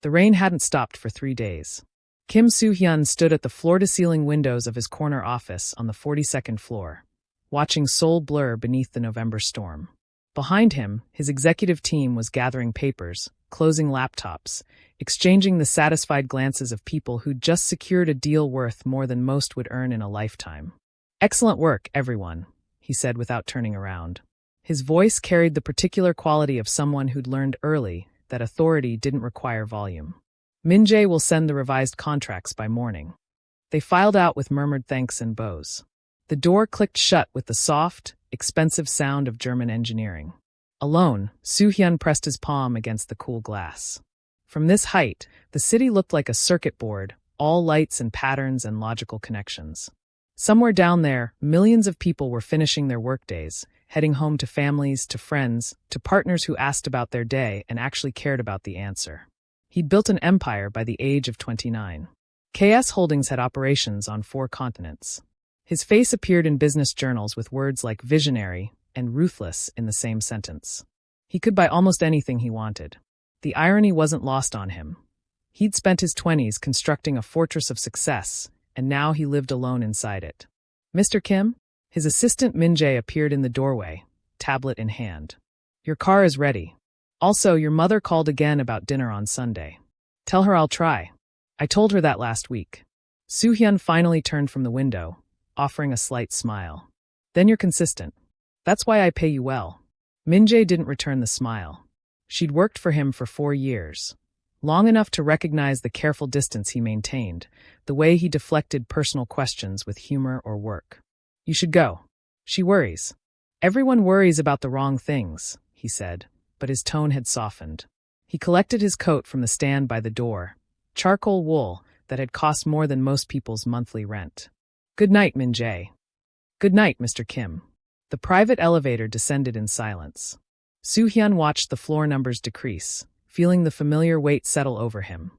The rain hadn't stopped for 3 days. Kim Soo-hyun stood at the floor-to-ceiling windows of his corner office on the 42nd floor, watching Seoul blur beneath the November storm. Behind him, his executive team was gathering papers, closing laptops, exchanging the satisfied glances of people who'd just secured a deal worth more than most would earn in a lifetime. "Excellent work, everyone," he said without turning around. His voice carried the particular quality of someone who'd learned early that authority didn't require volume. "Min-jae will send the revised contracts by morning." They filed out with murmured thanks and bows. The door clicked shut with the soft, expensive sound of German engineering. Alone, Soo-hyun pressed his palm against the cool glass. From this height, the city looked like a circuit board, all lights and patterns and logical connections. Somewhere down there, millions of people were finishing their workdays, heading home to families, to friends, to partners who asked about their day and actually cared about the answer. He'd built an empire by the age of 29. KS Holdings had operations on 4 continents. His face appeared in business journals with words like visionary and ruthless in the same sentence. He could buy almost anything he wanted. The irony wasn't lost on him. He'd spent his 20s constructing a fortress of success, and now he lived alone inside it. "Mr. Kim?" His assistant Min-jae appeared in the doorway, tablet in hand. "Your car is ready. Also, your mother called again about dinner on Sunday. Tell her I'll try. I told her that last week." Soo-hyun finally turned from the window, offering a slight smile. "Then you're consistent. That's why I pay you well." Min-jae didn't return the smile. She'd worked for him for 4 years, long enough to recognize the careful distance he maintained, the way he deflected personal questions with humor or work. "You should go. She worries." "Everyone worries about the wrong things," he said, but his tone had softened. He collected his coat from the stand by the door, charcoal wool that had cost more than most people's monthly rent. "Good night, Min-jae." "Good night, Mr. Kim." The private elevator descended in silence. Soo-hyun watched the floor numbers decrease, feeling the familiar weight settle over him.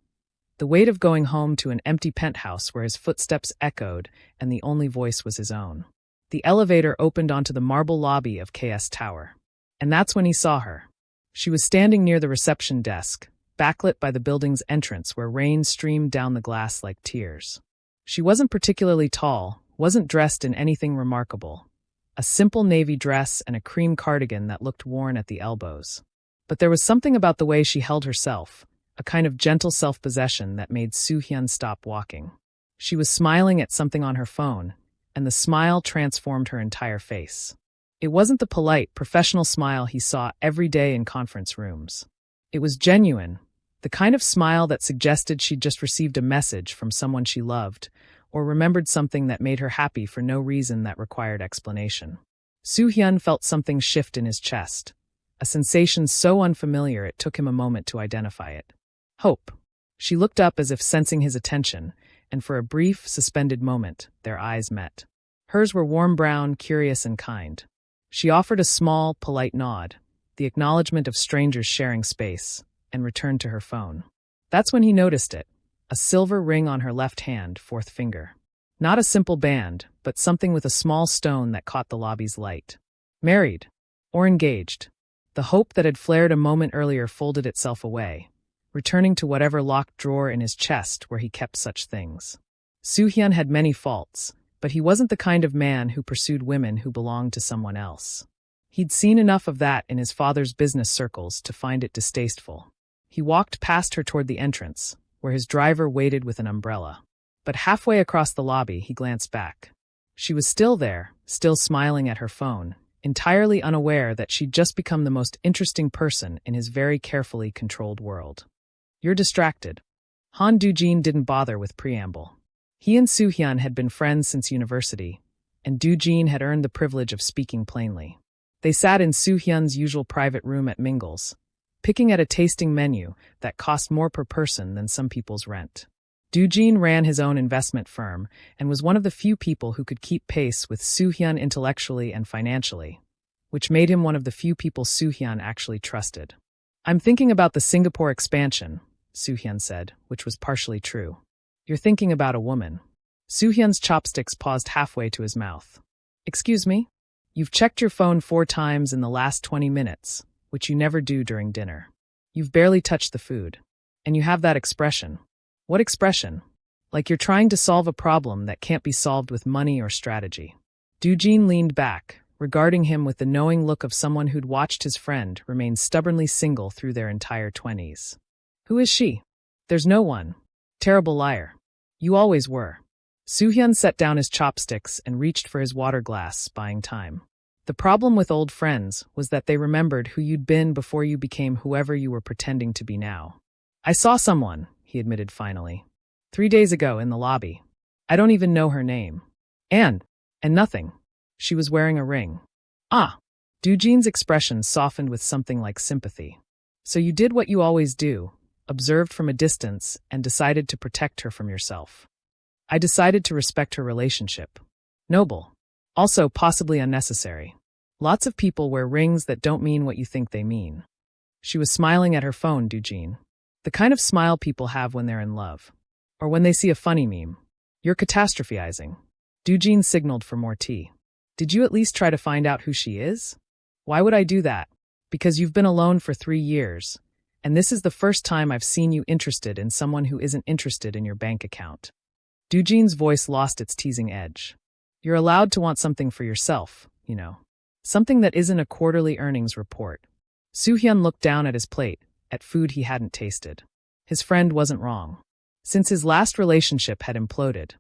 The weight of going home to an empty penthouse where his footsteps echoed and the only voice was his own. The elevator opened onto the marble lobby of KS Tower. And that's when he saw her. She was standing near the reception desk, backlit by the building's entrance where rain streamed down the glass like tears. She wasn't particularly tall, wasn't dressed in anything remarkable. A simple navy dress and a cream cardigan that looked worn at the elbows. But there was something about the way she held herself, a kind of gentle self-possession that made Soo-hyun stop walking. She was smiling at something on her phone, and the smile transformed her entire face. It wasn't the polite, professional smile he saw every day in conference rooms. It was genuine, the kind of smile that suggested she'd just received a message from someone she loved, or remembered something that made her happy for no reason that required explanation. Soo-hyun felt something shift in his chest, a sensation so unfamiliar it took him a moment to identify it. Hope. She looked up as if sensing his attention, and for a brief, suspended moment, their eyes met. Hers were warm brown, curious and kind. She offered a small, polite nod, the acknowledgement of strangers sharing space, and returned to her phone. That's when he noticed it. A silver ring on her left hand, 4th finger. Not a simple band, but something with a small stone that caught the lobby's light. Married. Or engaged. The hope that had flared a moment earlier folded itself away, returning to whatever locked drawer in his chest where he kept such things. Soo-hyun had many faults, but he wasn't the kind of man who pursued women who belonged to someone else. He'd seen enough of that in his father's business circles to find it distasteful. He walked past her toward the entrance, where his driver waited with an umbrella. But halfway across the lobby, he glanced back. She was still there, still smiling at her phone, entirely unaware that she'd just become the most interesting person in his very carefully controlled world. "You're distracted." Han Do-jin didn't bother with preamble. He and Soo-hyun had been friends since university, and Do-jin had earned the privilege of speaking plainly. They sat in Soo-hyun's usual private room at Mingle's, picking at a tasting menu that cost more per person than some people's rent. Do-jin ran his own investment firm and was one of the few people who could keep pace with Soo-hyun intellectually and financially, which made him one of the few people Soo-hyun actually trusted. "I'm thinking about the Singapore expansion," Soo-hyun said, which was partially true. "You're thinking about a woman." Soo-hyun's chopsticks paused halfway to his mouth. "Excuse me? You've checked your phone 4 times in the last 20 minutes, which you never do during dinner. You've barely touched the food. And you have that expression. What expression? Like you're trying to solve a problem that can't be solved with money or strategy. Dujin leaned back, regarding him with the knowing look of someone who'd watched his friend remain stubbornly single through their entire 20s. Who is she? There's no one. Terrible liar. You always were. Soo-hyun set down his chopsticks and reached for his water glass, buying time. The problem with old friends was that they remembered who you'd been before you became whoever you were pretending to be now. I saw someone, he admitted finally. 3 days ago in the lobby. I don't even know her name. And nothing. She was wearing a ring. Ah! Dujin's expression softened with something like sympathy. So you did what you always do, observed from a distance, and decided to protect her from yourself. I decided to respect her relationship. Noble. Also possibly unnecessary. Lots of people wear rings that don't mean what you think they mean. She was smiling at her phone, Dujin. The kind of smile people have when they're in love. Or when they see a funny meme. You're catastrophizing. Dujin signaled for more tea. Did you at least try to find out who she is? Why would I do that? Because you've been alone for 3 years, and this is the first time I've seen you interested in someone who isn't interested in your bank account. Dujin's voice lost its teasing edge. You're allowed to want something for yourself, you know. Something that isn't a quarterly earnings report. Soo-hyun looked down at his plate, at food he hadn't tasted. His friend wasn't wrong. Since his last relationship had imploded,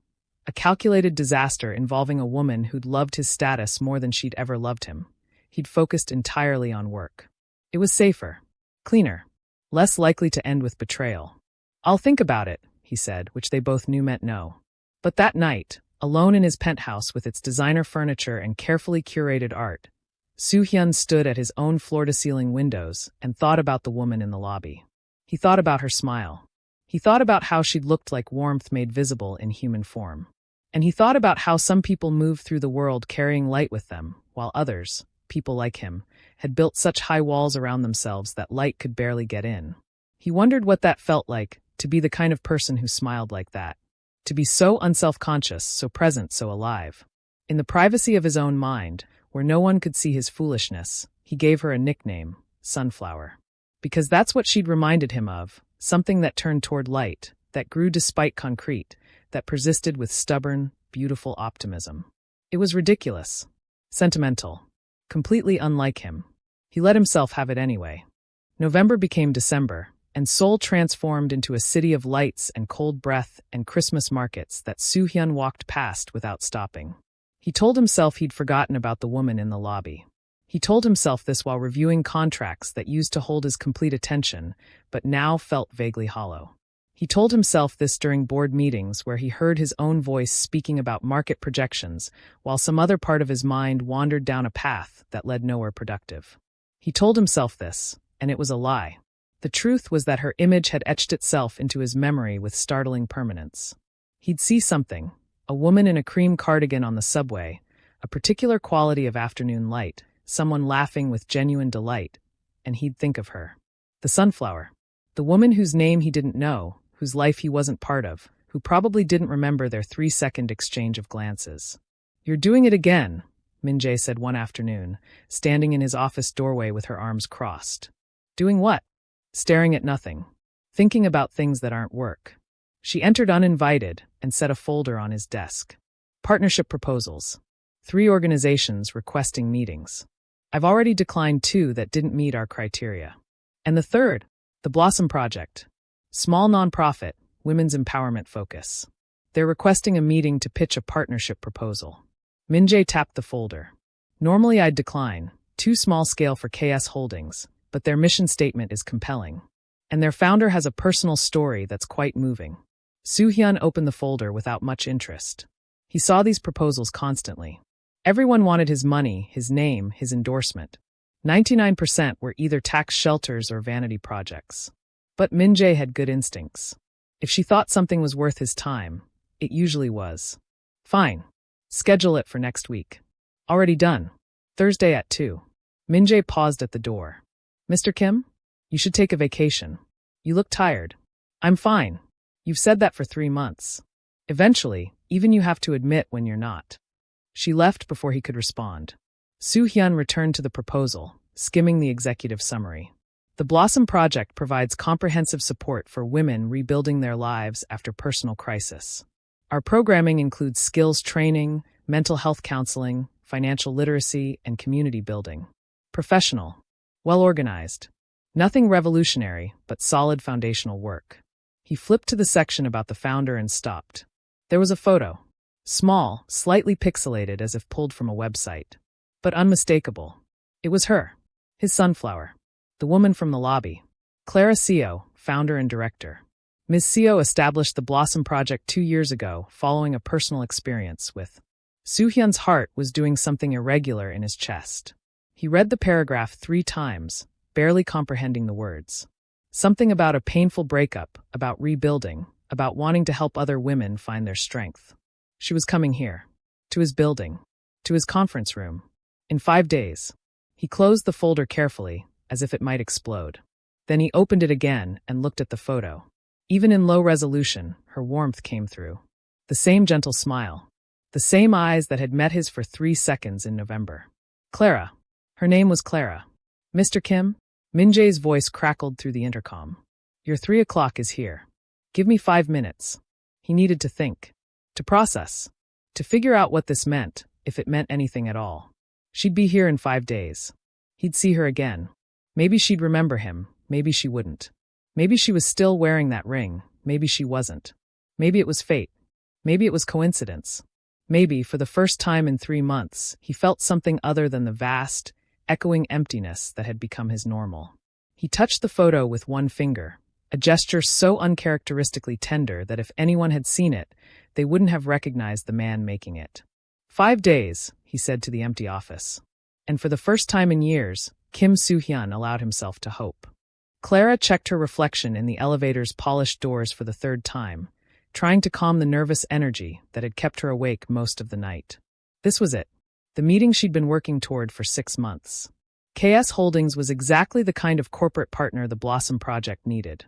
a calculated disaster involving a woman who'd loved his status more than she'd ever loved him, he'd focused entirely on work. It was safer, cleaner, less likely to end with betrayal. I'll think about it, he said, which they both knew meant no. But that night, alone in his penthouse with its designer furniture and carefully curated art, Soo-hyun stood at his own floor-to-ceiling windows and thought about the woman in the lobby. He thought about her smile. He thought about how she'd looked like warmth made visible in human form. And he thought about how some people moved through the world carrying light with them, while others, people like him, had built such high walls around themselves that light could barely get in. He wondered what that felt like, to be the kind of person who smiled like that. To be so unself-conscious, so present, so alive. In the privacy of his own mind, where no one could see his foolishness, he gave her a nickname, Sunflower. Because that's what she'd reminded him of, something that turned toward light, that grew despite concrete, that persisted with stubborn, beautiful optimism. It was ridiculous, sentimental, completely unlike him. He let himself have it anyway. November became December, and Seoul transformed into a city of lights and cold breath and Christmas markets that Soo-hyun walked past without stopping. He told himself he'd forgotten about the woman in the lobby. He told himself this while reviewing contracts that used to hold his complete attention, but now felt vaguely hollow. He told himself this during board meetings where he heard his own voice speaking about market projections, while some other part of his mind wandered down a path that led nowhere productive. He told himself this, and it was a lie. The truth was that her image had etched itself into his memory with startling permanence. He'd see something, a woman in a cream cardigan on the subway, a particular quality of afternoon light, someone laughing with genuine delight, and he'd think of her. The sunflower. The woman whose name he didn't know, whose life he wasn't part of, who probably didn't remember their 3-second exchange of glances. You're doing it again, Min-jae said one afternoon, standing in his office doorway with her arms crossed. Doing what? Staring at nothing. Thinking about things that aren't work. She entered uninvited and set a folder on his desk. Partnership proposals. 3 organizations requesting meetings. I've already declined 2 that didn't meet our criteria. And the third, the Blossom Project. Small nonprofit, women's empowerment focus. They're requesting a meeting to pitch a partnership proposal. Min-jae tapped the folder. Normally I'd decline, too small scale for KS Holdings, but their mission statement is compelling. And their founder has a personal story that's quite moving. Soo-hyun opened the folder without much interest. He saw these proposals constantly. Everyone wanted his money, his name, his endorsement. 99% were either tax shelters or vanity projects. But Min-jae had good instincts. If she thought something was worth his time, it usually was. Fine. Schedule it for next week. Already done. Thursday at 2. Min-jae paused at the door. Mr. Kim? You should take a vacation. You look tired. I'm fine. You've said that for 3 months. Eventually, even you have to admit when you're not. She left before he could respond. Soo-hyun returned to the proposal, skimming the executive summary. The Blossom Project provides comprehensive support for women rebuilding their lives after personal crisis. Our programming includes skills training, mental health counseling, financial literacy, and community building. Professional. Well-organized. Nothing revolutionary, but solid foundational work. He flipped to the section about the founder and stopped. There was a photo. Small, slightly pixelated as if pulled from a website. But unmistakable. It was her. His sunflower. The woman from the lobby. Clara Seo, founder and director. Ms. Seo established the Blossom Project 2 years ago, following a personal experience with. Soo-hyun's heart was doing something irregular in his chest. He read the paragraph 3 times, barely comprehending the words. Something about a painful breakup, about rebuilding, about wanting to help other women find their strength. She was coming here. To his building. To his conference room. In 5 days. He closed the folder carefully, as if it might explode. Then he opened it again and looked at the photo. Even in low resolution, her warmth came through. The same gentle smile. The same eyes that had met his for 3 seconds in November. Clara. Her name was Clara. Mr. Kim? Min-jae's voice crackled through the intercom. Your 3 o'clock is here. Give me 5 minutes. He needed to think. To process. To figure out what this meant, if it meant anything at all. She'd be here in 5 days. He'd see her again. Maybe she'd remember him, maybe she wouldn't. Maybe she was still wearing that ring, maybe she wasn't. Maybe it was fate. Maybe it was coincidence. Maybe, for the first time in 3 months, he felt something other than the vast, echoing emptiness that had become his normal. He touched the photo with one finger, a gesture so uncharacteristically tender that if anyone had seen it, they wouldn't have recognized the man making it. 5 days, he said to the empty office. And for the first time in years, Kim Soo-hyun allowed himself to hope. Clara checked her reflection in the elevator's polished doors for the 3rd time, trying to calm the nervous energy that had kept her awake most of the night. This was it. The meeting she'd been working toward for 6 months. KS Holdings was exactly the kind of corporate partner the Blossom Project needed.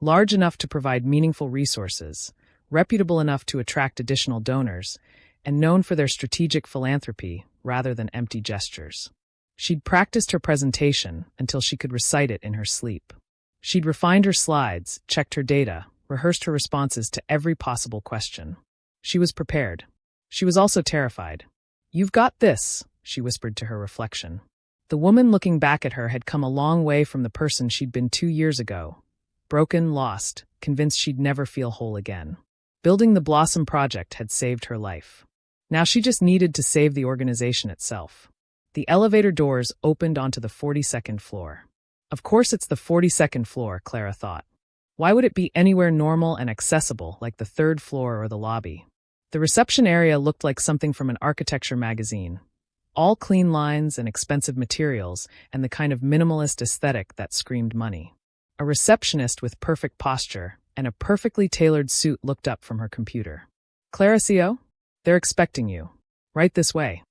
Large enough to provide meaningful resources, reputable enough to attract additional donors, and known for their strategic philanthropy rather than empty gestures. She'd practiced her presentation until she could recite it in her sleep. She'd refined her slides, checked her data, rehearsed her responses to every possible question. She was prepared. She was also terrified. You've got this, she whispered to her reflection. The woman looking back at her had come a long way from the person she'd been 2 years ago. Broken, lost, convinced she'd never feel whole again. Building the Blossom Project had saved her life. Now she just needed to save the organization itself. The elevator doors opened onto the 42nd floor. Of course it's the 42nd floor, Clara thought. Why would it be anywhere normal and accessible like the 3rd floor or the lobby? The reception area looked like something from an architecture magazine. All clean lines and expensive materials and the kind of minimalist aesthetic that screamed money. A receptionist with perfect posture and a perfectly tailored suit looked up from her computer. Clara Seo? They're expecting you. Right this way.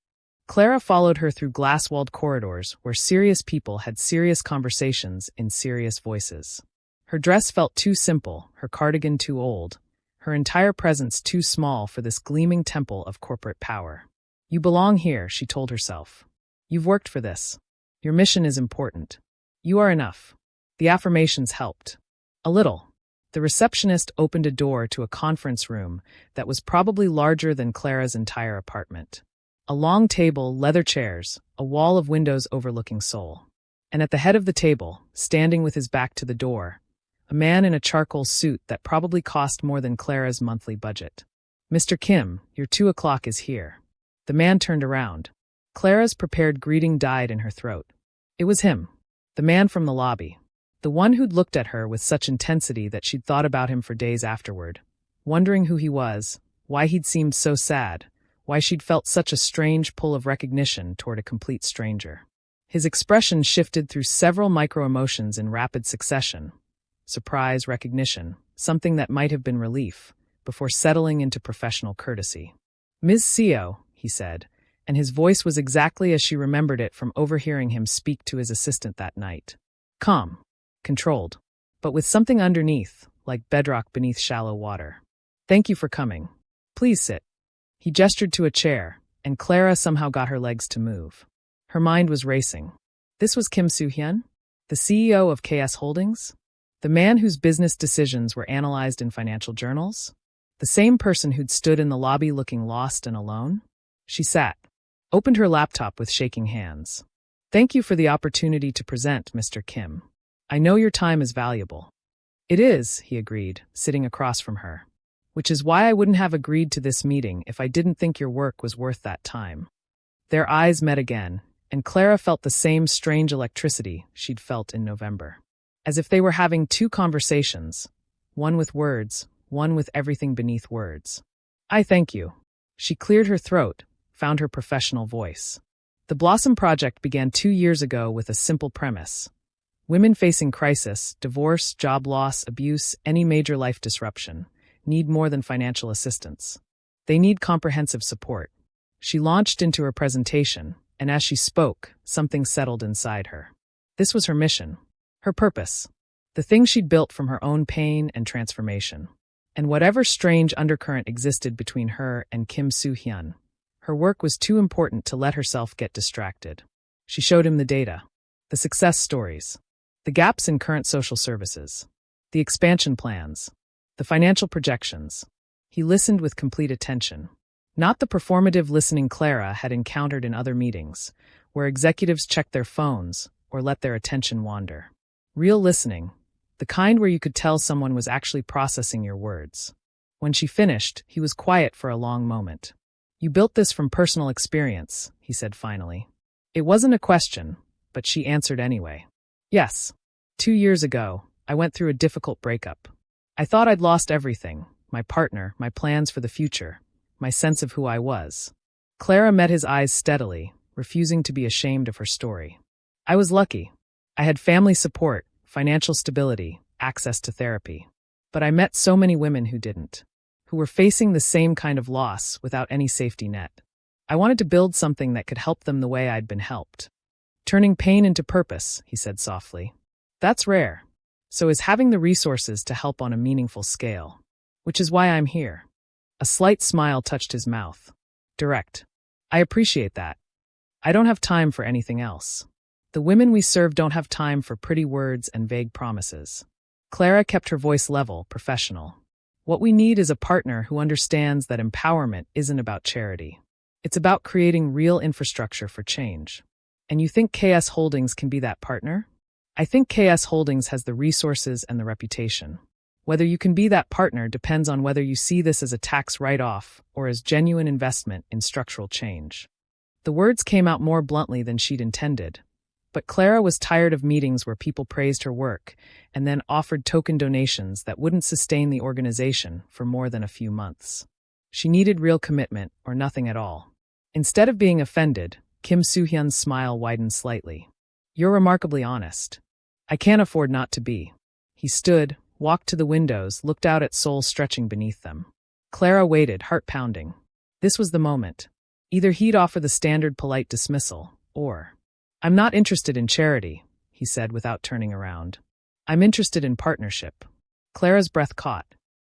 Clara followed her through glass-walled corridors where serious people had serious conversations in serious voices. Her dress felt too simple, her cardigan too old, her entire presence too small for this gleaming temple of corporate power. You belong here, she told herself. You've worked for this. Your mission is important. You are enough. The affirmations helped. A little. The receptionist opened a door to a conference room that was probably larger than Clara's entire apartment. A long table, leather chairs, a wall of windows overlooking Seoul. And at the head of the table, standing with his back to the door, a man in a charcoal suit that probably cost more than Clara's monthly budget. Mr. Kim, your 2 o'clock is here. The man turned around. Clara's prepared greeting died in her throat. It was him. The man from the lobby. The one who'd looked at her with such intensity that she'd thought about him for days afterward, wondering who he was, why he'd seemed so sad, why she'd felt such a strange pull of recognition toward a complete stranger. His expression shifted through several micro-emotions in rapid succession. Surprise, recognition, something that might have been relief, before settling into professional courtesy. Ms. Seo, he said, and his voice was exactly as she remembered it from overhearing him speak to his assistant that night. Calm. Controlled. But with something underneath, like bedrock beneath shallow water. Thank you for coming. Please sit. He gestured to a chair, and Clara somehow got her legs to move. Her mind was racing. This was Kim Soo-hyun? The CEO of KS Holdings? The man whose business decisions were analyzed in financial journals? The same person who'd stood in the lobby looking lost and alone? She sat, opened her laptop with shaking hands. Thank you for the opportunity to present, Mr. Kim. I know your time is valuable. It is, he agreed, sitting across from her. Which is why I wouldn't have agreed to this meeting if I didn't think your work was worth that time. Their eyes met again, and Clara felt the same strange electricity she'd felt in November. As if they were having two conversations, one with words, one with everything beneath words. I thank you. She cleared her throat, found her professional voice. The Blossom Project began 2 years ago with a simple premise. Women facing crisis, divorce, job loss, abuse, any major life disruption, need more than financial assistance. They need comprehensive support. She launched into her presentation, and as she spoke, something settled inside her. This was her mission, her purpose, the thing she'd built from her own pain and transformation. And whatever strange undercurrent existed between her and Kim Soo-hyun, her work was too important to let herself get distracted. She showed him the data, the success stories, the gaps in current social services, the expansion plans, the financial projections. He listened with complete attention. Not the performative listening Clara had encountered in other meetings, where executives checked their phones or let their attention wander. Real listening, the kind where you could tell someone was actually processing your words. When she finished, he was quiet for a long moment. You built this from personal experience, he said finally. It wasn't a question, but she answered anyway. Yes. 2 years ago, I went through a difficult breakup. I thought I'd lost everything, my partner, my plans for the future, my sense of who I was. Clara met his eyes steadily, refusing to be ashamed of her story. I was lucky. I had family support, financial stability, access to therapy. But I met so many women who didn't, who were facing the same kind of loss without any safety net. I wanted to build something that could help them the way I'd been helped. Turning pain into purpose, he said softly. That's rare. So is having the resources to help on a meaningful scale. Which is why I'm here. A slight smile touched his mouth. Direct. I appreciate that. I don't have time for anything else. The women we serve don't have time for pretty words and vague promises. Clara kept her voice level, professional. What we need is a partner who understands that empowerment isn't about charity. It's about creating real infrastructure for change. And you think KS Holdings can be that partner? I think KS Holdings has the resources and the reputation. Whether you can be that partner depends on whether you see this as a tax write-off or as genuine investment in structural change. The words came out more bluntly than she'd intended, but Clara was tired of meetings where people praised her work and then offered token donations that wouldn't sustain the organization for more than a few months. She needed real commitment or nothing at all. Instead of being offended, Kim Soo-hyun's smile widened slightly. You're remarkably honest. I can't afford not to be. He stood, walked to the windows, looked out at Seoul stretching beneath them. Clara waited, heart pounding. This was the moment. Either he'd offer the standard polite dismissal, or... I'm not interested in charity, he said without turning around. I'm interested in partnership. Clara's breath caught.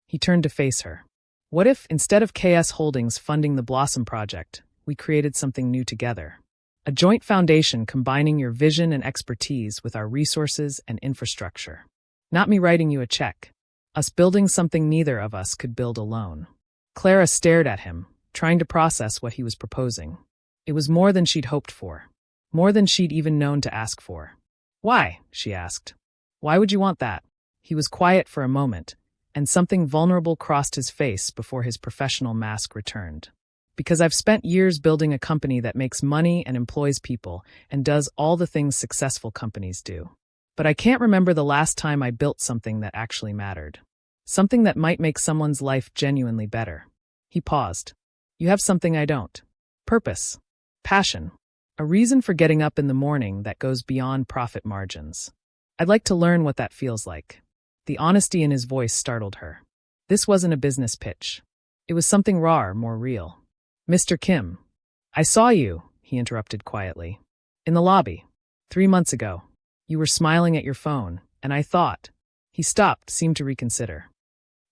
He turned to face her. What if, instead of KS Holdings funding the Blossom Project, we created something new together? A joint foundation combining your vision and expertise with our resources and infrastructure. Not me writing you a check. Us building something neither of us could build alone. Clara stared at him, trying to process what he was proposing. It was more than she'd hoped for. More than she'd even known to ask for. Why? She asked. Why would you want that? He was quiet for a moment, and something vulnerable crossed his face before his professional mask returned. Because I've spent years building a company that makes money and employs people and does all the things successful companies do. But I can't remember the last time I built something that actually mattered. Something that might make someone's life genuinely better. He paused. You have something I don't. Purpose. Passion. A reason for getting up in the morning that goes beyond profit margins. I'd like to learn what that feels like. The honesty in his voice startled her. This wasn't a business pitch. It was something raw, more real. Mr. Kim. I saw you, he interrupted quietly. In the lobby. 3 months ago. You were smiling at your phone, and I thought. He stopped, seemed to reconsider.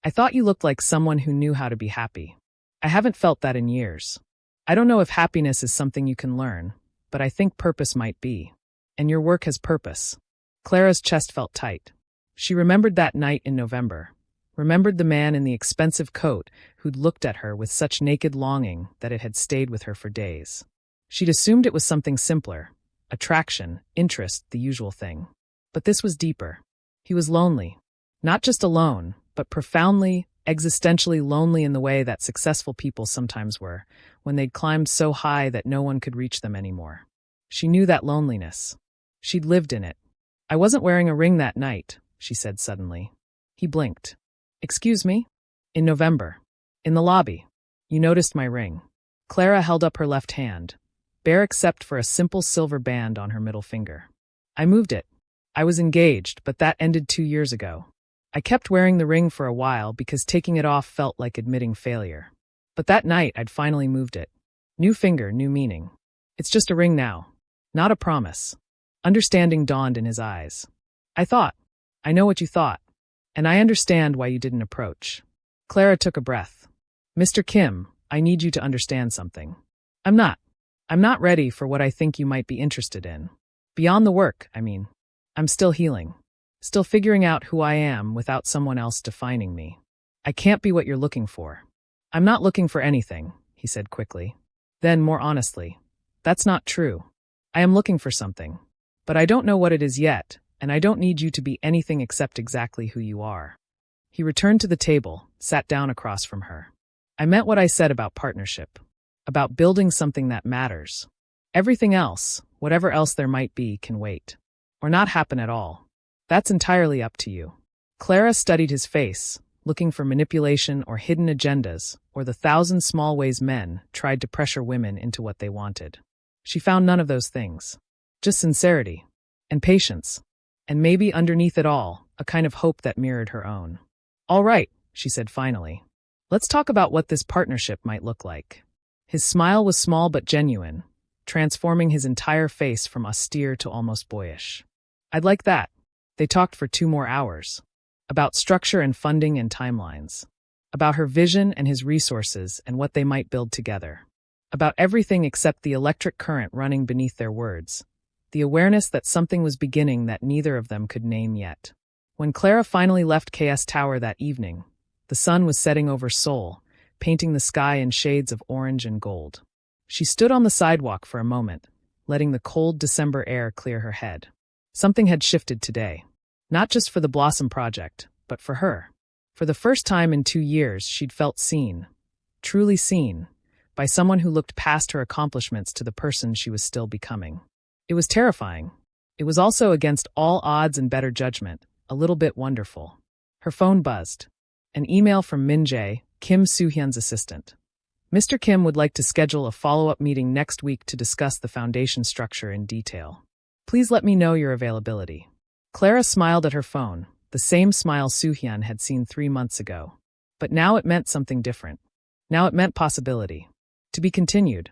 I thought you looked like someone who knew how to be happy. I haven't felt that in years. I don't know if happiness is something you can learn, but I think purpose might be. And your work has purpose. Clara's chest felt tight. She remembered that night in November, remembered the man in the expensive coat who'd looked at her with such naked longing that it had stayed with her for days. She'd assumed it was something simpler, attraction, interest, the usual thing. But this was deeper. He was lonely. Not just alone, but profoundly, existentially lonely in the way that successful people sometimes were, when they'd climbed so high that no one could reach them anymore. She knew that loneliness. She'd lived in it. "I wasn't wearing a ring that night," she said suddenly. He blinked. "Excuse me?" "In November. In the lobby. You noticed my ring." Clara held up her left hand, bare except for a simple silver band on her middle finger. "I moved it. I was engaged, but that ended 2 years ago. I kept wearing the ring for a while because taking it off felt like admitting failure. But that night I'd finally moved it. New finger, new meaning. It's just a ring now. Not a promise." Understanding dawned in his eyes. I know what you thought. And I understand why you didn't approach." Clara took a breath. "Mr. Kim, I need you to understand something. I'm not ready for what I think you might be interested in. Beyond the work, I mean. I'm still healing. Still figuring out who I am without someone else defining me. I can't be what you're looking for." "I'm not looking for anything," he said quickly. Then, more honestly, "That's not true. I am looking for something. But I don't know what it is yet, and I don't need you to be anything except exactly who you are." He returned to the table, sat down across from her. "I meant what I said about partnership. About building something that matters. Everything else, whatever else there might be, can wait. Or not happen at all. That's entirely up to you." Clara studied his face, looking for manipulation or hidden agendas, or the 1,000 small ways men tried to pressure women into what they wanted. She found none of those things. Just sincerity. And patience. And maybe underneath it all, a kind of hope that mirrored her own. "All right," she said finally. "Let's talk about what this partnership might look like." His smile was small but genuine, transforming his entire face from austere to almost boyish. "I'd like that." They talked for 2 more hours. About structure and funding and timelines. About her vision and his resources and what they might build together. About everything except the electric current running beneath their words. The awareness that something was beginning that neither of them could name yet. When Clara finally left KS Tower that evening, the sun was setting over Seoul, painting the sky in shades of orange and gold. She stood on the sidewalk for a moment, letting the cold December air clear her head. Something had shifted today. Not just for the Blossom Project, but for her. For the first time in 2 years, she'd felt seen, truly seen, by someone who looked past her accomplishments to the person she was still becoming. It was terrifying. It was also against all odds and better judgment, a little bit wonderful. Her phone buzzed. An email from Min Jae, Kim Soo-hyun's assistant. "Mr. Kim would like to schedule a follow-up meeting next week to discuss the foundation structure in detail. Please let me know your availability." Clara smiled at her phone, the same smile Soo-hyun had seen 3 months ago. But now it meant something different. Now it meant possibility. To be continued.